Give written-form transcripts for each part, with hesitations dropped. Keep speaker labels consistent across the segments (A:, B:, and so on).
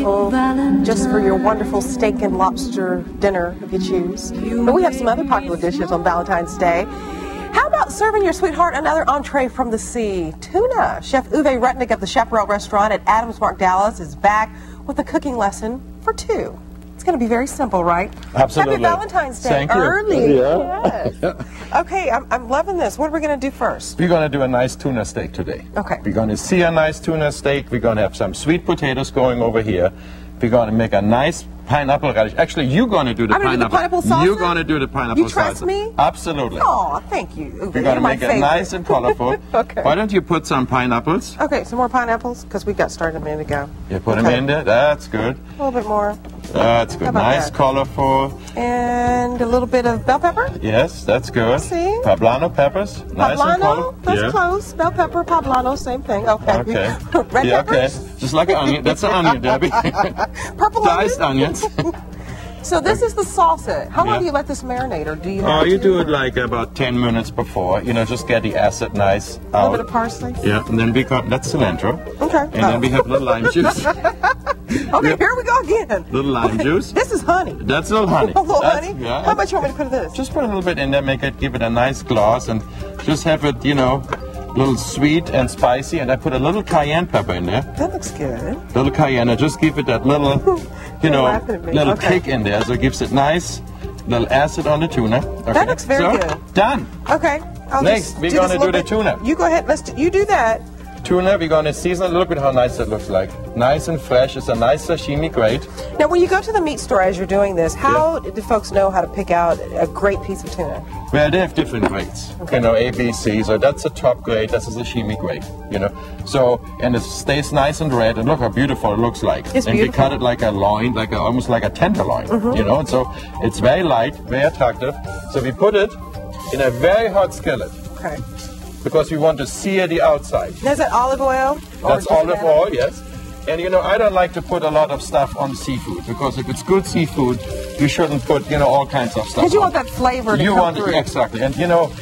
A: wonderful, just for your wonderful steak and lobster dinner, if you choose. But we have some other popular dishes on Valentine's Day. How about serving your sweetheart another entree from the sea? Tuna. Chef Uwe Rudnick of the Chaparral Restaurant at Adams Mark, Dallas is back with a cooking lesson for two. It's going to be very simple, right?
B: Absolutely.
A: Happy Valentine's Day.
B: Thank you.
A: Early.
B: Yeah.
A: Yes. Okay, I'm loving this. What are we going to do first?
B: We're going to do a nice tuna steak today.
A: Okay.
B: We're going to see a nice tuna steak. We're going to have some sweet potatoes going over here. We're going to make a nice pineapple radish. Actually, you're going to do the pineapple.
A: Do the pineapple salsa?
B: You're going to do the pineapple salsa.
A: You trust me?
B: Absolutely.
A: Oh, thank you. Uwe.
B: We're going to make it nice and colorful.
A: Okay.
B: Why don't you put some pineapples?
A: Okay, some more pineapples, because we got started a minute ago.
B: You put them in there. That's good.
A: A little bit more.
B: That's good. Nice,
A: that?
B: Colorful.
A: And a little bit of bell pepper?
B: Yes, that's good.
A: See?
B: Poblano peppers. Nice and colorful.
A: That's close. Bell pepper, poblano, same thing. Okay.
B: Okay.
A: Red peppers?
B: Okay. Just like an onion. That's an onion, Debbie.
A: Purple
B: Diced onions.
A: So this is the salsa. How long do you let this marinate, or do you have
B: you do it like about 10 minutes before. You know, just get the acid nice out.
A: A little bit of parsley?
B: Yeah, and then that's cilantro.
A: Okay.
B: And then we have little lime juice.
A: Okay, here we go again.
B: Little lime juice.
A: This is honey.
B: That's a little honey.
A: A little honey?
B: Yeah.
A: How much you want me to put of this?
B: Just put a little bit in there, give it a nice gloss, and just have it, you know, a little sweet and spicy. And I put a little cayenne pepper in there.
A: That looks good.
B: Little cayenne, just give it that little, you know, little kick in there, so it gives it nice little acid on the tuna. Okay.
A: That looks very good.
B: Done.
A: Okay.
B: Next, we're going to do the tuna.
A: You go ahead. You do that.
B: Tuna, we're going to season it. Look at how nice it looks like. Nice and fresh. It's a nice sashimi grade.
A: Now, when you go to the meat store as you're doing this, how do folks know how to pick out a great piece of tuna?
B: Well, they have different grades. Okay. You know, A, B, C. So that's a top grade. That's a sashimi grade. You know. So, and it stays nice and red. And look how beautiful it looks like.
A: It's
B: and
A: beautiful.
B: we cut it like a loin, almost like a tenderloin. You know. And so it's very light, very attractive. So we put it in a very hot skillet.
A: Okay.
B: Because we want to sear the outside.
A: Now, is that olive oil?
B: That's olive oil, yes. And you know, I don't like to put a lot of stuff on seafood, because if it's good seafood, you shouldn't put, you know, all kinds of stuff.
A: Because you want that flavor to come through.
B: Exactly. And you know,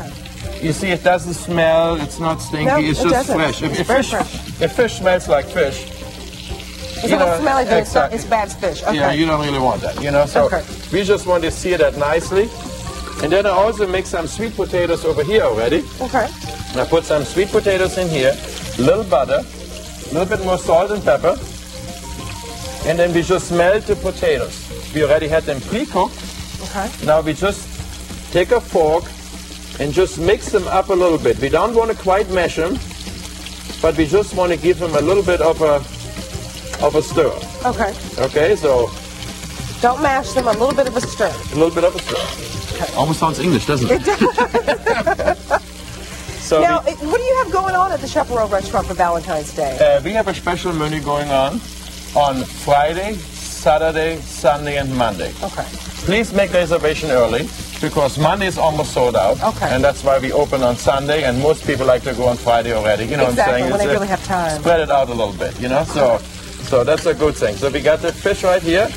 B: you see, it doesn't smell, it's not stinky,
A: no,
B: it's just fresh. If fish smells like fish,
A: it's not smelly, but it's bad fish. Okay.
B: Yeah, you don't really want that, you know. So we just want to sear that nicely. And then I also make some sweet potatoes over here already.
A: Okay.
B: I put some sweet potatoes in here, a little butter, a little bit more salt and pepper, and then we just melt the potatoes. We already had them pre-cooked.
A: Okay.
B: Now we just take a fork and just mix them up a little bit. We don't want to quite mash them, but we just want to give them a little bit of a stir.
A: Okay.
B: Okay, so
A: don't mash them, a little bit of a stir.
B: A little bit of a stir. Okay. Almost sounds English, doesn't it?
A: It does.
B: So
A: now, what do you have going on at the Chaparral Restaurant for Valentine's Day?
B: We have a special menu going on Friday, Saturday, Sunday, and Monday.
A: Okay.
B: Please make reservation early, because Monday is almost sold out.
A: Okay.
B: And that's why we open on Sunday, and most people like to go on Friday already. You know what I'm saying?
A: When they really have time.
B: Spread it out a little bit, you know? So that's a good thing. So we got the fish right here.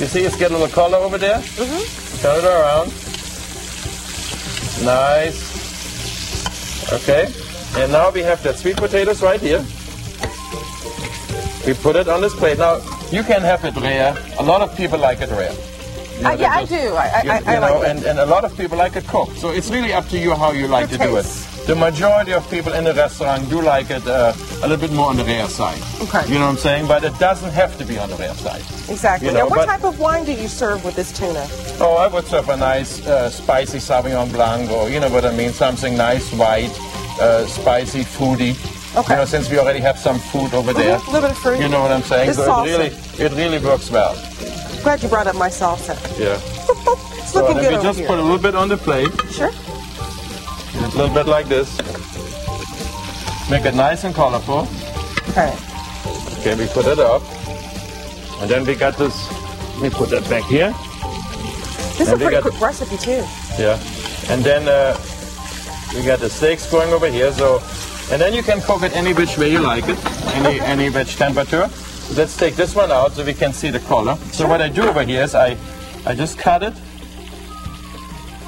B: You see it's getting a little color over there? Mm-hmm. Turn it around. Nice. Okay, and now we have that sweet potatoes right here. We put it on this plate. Now, you can have it rare. A lot of people like it rare. You know,
A: yeah, I do. I like it.
B: And a lot of people like it cooked. So it's really up to you how you like to do it. The majority of people in the restaurant do like it a little bit more on the rare side.
A: Okay.
B: You know what I'm saying? But it doesn't have to be on the rare side.
A: Exactly.
B: You know,
A: now, what type of wine do you serve with this tuna?
B: Oh, I would serve a nice spicy Sauvignon Blanc, or you know what I mean, something nice, white, spicy, fruity. Okay. You know, since we already have some fruit over there.
A: A little bit of fruit.
B: You know what I'm saying?
A: This
B: so
A: salsa.
B: it really works well.
A: Glad you brought up my salsa.
B: Yeah.
A: It's looking good
B: we
A: over
B: just
A: here.
B: put a little bit on the plate.
A: Sure.
B: A little bit like this. Make it nice and colorful.
A: Okay.
B: Okay, we put it up. And then we got this, let me put that back here.
A: This is a pretty quick recipe too.
B: Yeah. And then we got the steaks going over here. So, and then you can cook it any which way you like it, any which temperature. So let's take this one out so we can see the color. So what I do over here is I just cut it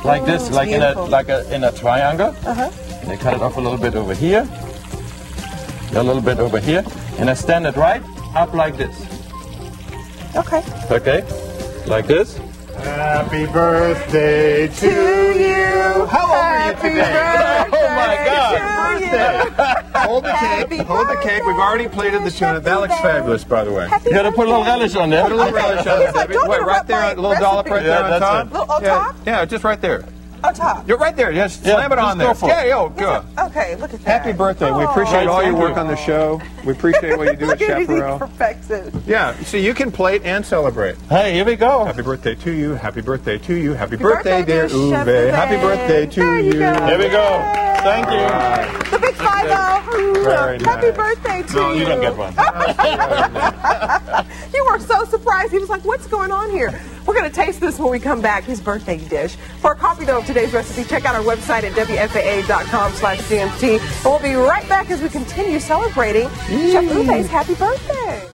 B: like this, like in a triangle. And I cut it off a little bit over here, a little bit over here, and I stand it right up like this.
A: Okay.
B: Okay, like this.
C: Happy birthday to you. How old are you today?
B: Oh my God!
C: Hold the cake. Hold the cake. We've already plated the tuna. That looks fabulous, by the way.
B: You gotta put a little relish on there.
C: Put a little relish on
A: He's
C: there.
A: like, don't
C: Wait, right
A: interrupt
C: there,
A: my
C: a little dollop right
A: recipe.
C: there
B: Yeah,
C: on
B: that's
C: top.
B: it.
A: Little on
C: Yeah,
A: top?
C: yeah, just right there.
A: On top.
C: You're right there. Just slam it on there.
B: just go for it.
C: Yeah, yo, good.
A: Okay, look at that.
C: Happy birthday. We
A: Oh.
C: appreciate all your
B: Thank
C: work
B: you.
C: on the show. We appreciate what you do at
A: Look at it, he
C: Chaparral.
A: perfects it.
C: Yeah, so you can plate and celebrate.
B: Hey, here we go.
C: Happy birthday to you. Happy birthday to you. Happy
A: birthday,
C: birthday, dear
A: dear Chef
C: Uwe.
A: Uwe.
C: Happy birthday to
A: There you
C: you.
A: go.
B: Here we go. Thank you.
A: The big 5-0.
C: Very
A: Happy
C: nice.
A: birthday to
B: No,
A: you.
B: you don't get one.
A: You were so surprised. He was like, what's going on here? We're going to taste this when we come back, his birthday dish. For a copy, though, of today's recipe, check out our website at WFAA.com/GMT. And we'll be right back as we continue celebrating Chef Uwe's happy birthday.